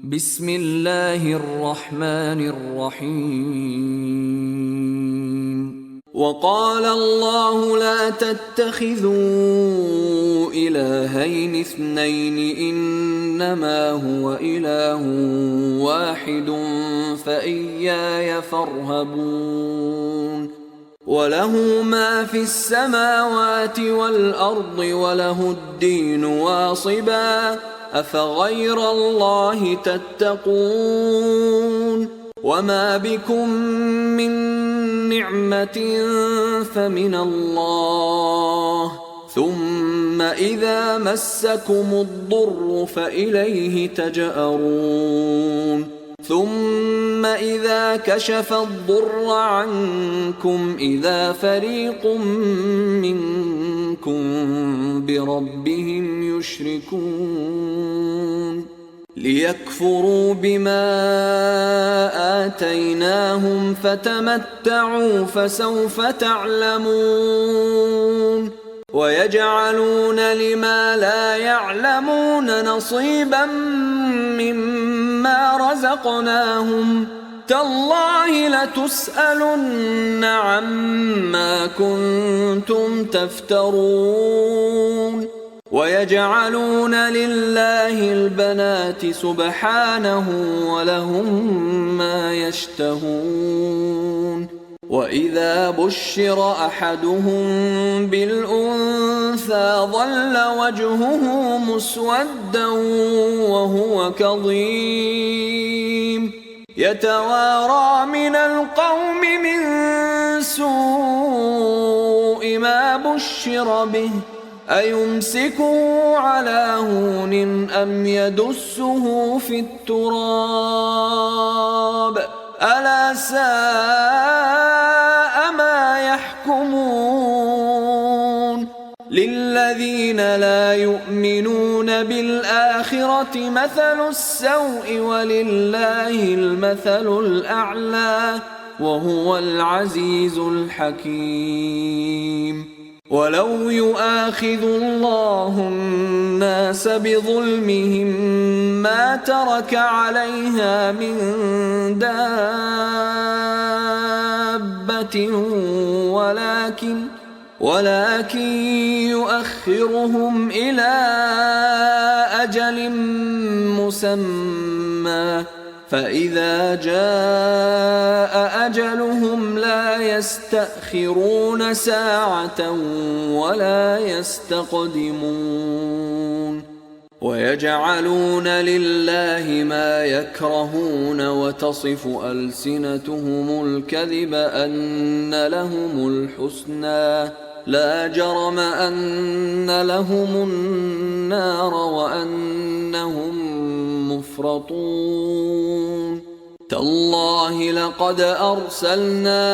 بسم الله الرحمن الرحيم. وقال الله لا تتخذوا إلهين اثنين إنما هو إله واحد فإياي فارهبون. وله ما في السماوات والأرض وله الدين واصبا أفغير الله تتقون. وما بكم من نعمة فمن الله ثم إذا مسكم الضر فإليه تجأرون. ثم إذا كشف الضر عنكم إذا فريق منكم بربهم يشركون ليكفروا بما آتيناهم فتمتعوا فسوف تعلمون. ويجعلون لما لا يعلمون نصيبا مما رزقناهم تالله لتسألن عما كنتم تفترون. ويجعلون لله البنات سبحانه ولهم ما يشتهون. وإذا بشر أحدهم بالأنثى ظل وجهه مسودا وهو كظيم يتوارى من القوم من سوء ما بشر به أيمسكه على هون أم يدسه في التراب ألا ساء ما يحكمون. للذين لا يؤمنون بالآخرة مثل السوء ولله المثل الأعلى وهو العزيز الحكيم. ولو يؤاخذ الله الناس بظلمهم ما ترك عليها من دابة ولكن يؤخرهم إلى أجل مسمى فإذا جاء أجلهم لا يستأخرون ساعة ولا يستقدمون. ويجعلون لله ما يكرهون وتصف ألسنتهم الكذب أن لهم الحسنى لا جرم أن لهم النار وأنهم مفرطون. تالله لقد أرسلنا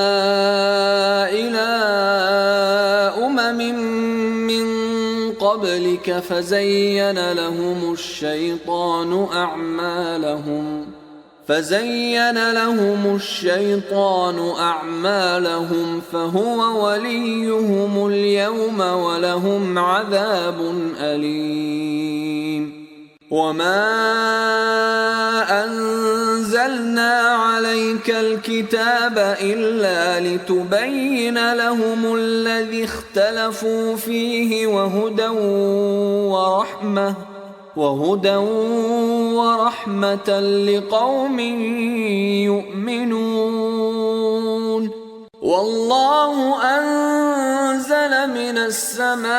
إلى أمم من قبلك فزين لهم الشيطان أعمالهم فهو وليهم اليوم ولهم عذاب أليم. وما أنزلنا عليك الكتاب إلا لتبين لهم الذي اختلفوا فيه وهدى ورحمة لقوم يؤمنون. والله أنزل من السماء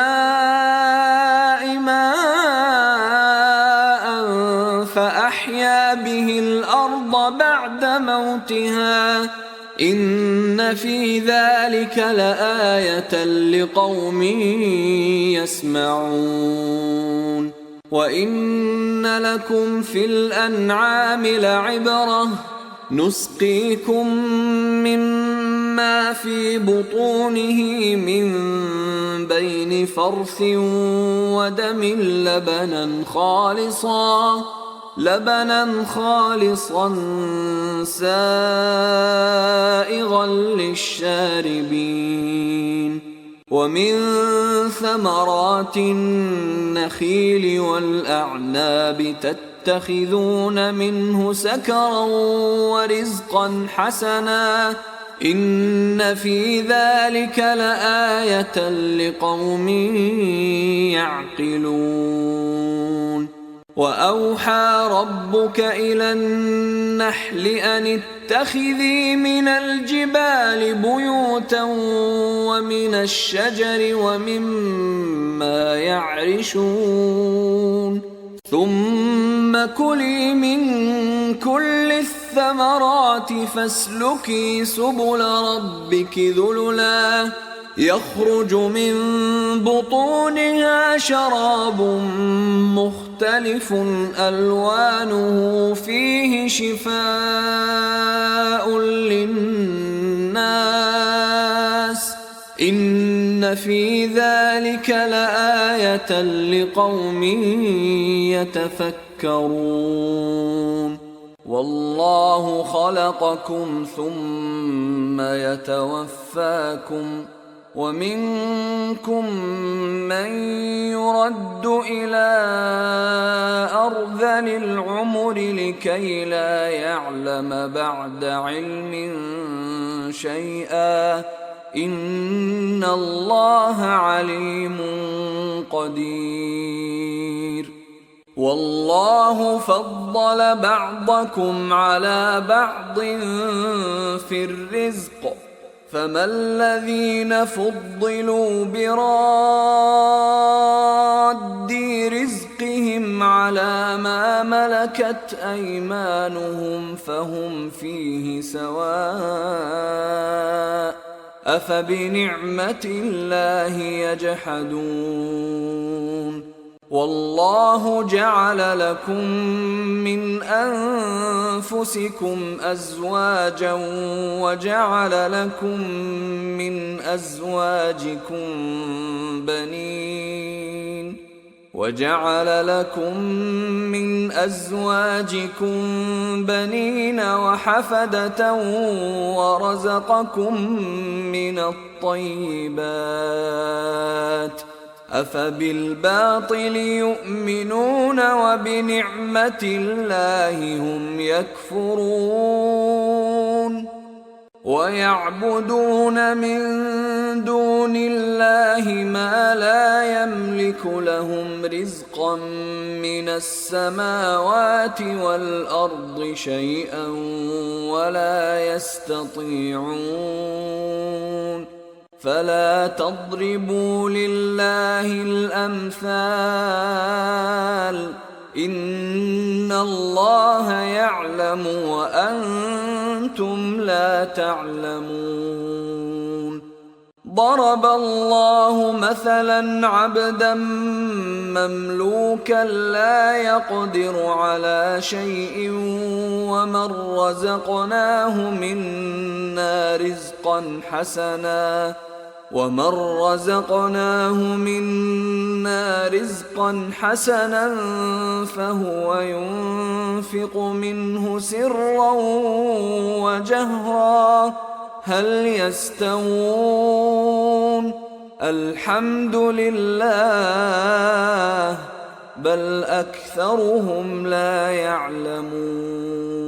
ماء فأحيا به الأرض بعد موتها إن في ذلك لآية لقوم يسمعون. وإن لكم في الأنعام لعبرة نسقيكم مما في بطونه من بين فرث ودم لبنا خالصا سائغا للشاربين. ومن ثمرات النخيل والأعناب تتخذون منه سكرا ورزقا حسنا إن في ذلك لآية لقوم يعقلون وأوحى ربك إلى النحل أن اتخذي من الجبال بيوتا ومن الشجر ومما يعرشون ثم كلي من كل الثمرات فاسلكي سبل ربك ذللا يخرج من بطونها شراب مختلف ألوانه فيه شفاء للناس إن في ذلك لآية لقوم يتفكرون والله خلقكم ثم يتوفاكم ومنكم من يرد إلى أرذل العمر لكي لا يعلم بعد علم شيئا إن الله عليم قدير والله فضل بعضكم على بعض في الرزق فما الذين فضلوا براد رزقهم على ما ملكت أيمانهم فهم فيه سواء أفبنعمة الله يجحدون والله جعل لكم من أنفسكم أزواجا وجعل لكم من أزواجكم بنين وحفدة ورزقكم من الطيبات أفبالباطل يؤمنون وبنعمة الله هم يكفرون ويعبدون من دون الله ما لا يملك لهم رزقا من السماوات والأرض شيئا ولا يستطيعون فلا تضربوا لله الأمثال إن الله يعلم وأنتم لا تعلمون ضرب الله مثلا عبدا مملوكا لا يقدر على شيء ومن رزقناه منا رزقا حسنا فهو ينفق منه سرا وجهرا هل يستوون الحمد لله بل أكثرهم لا يعلمون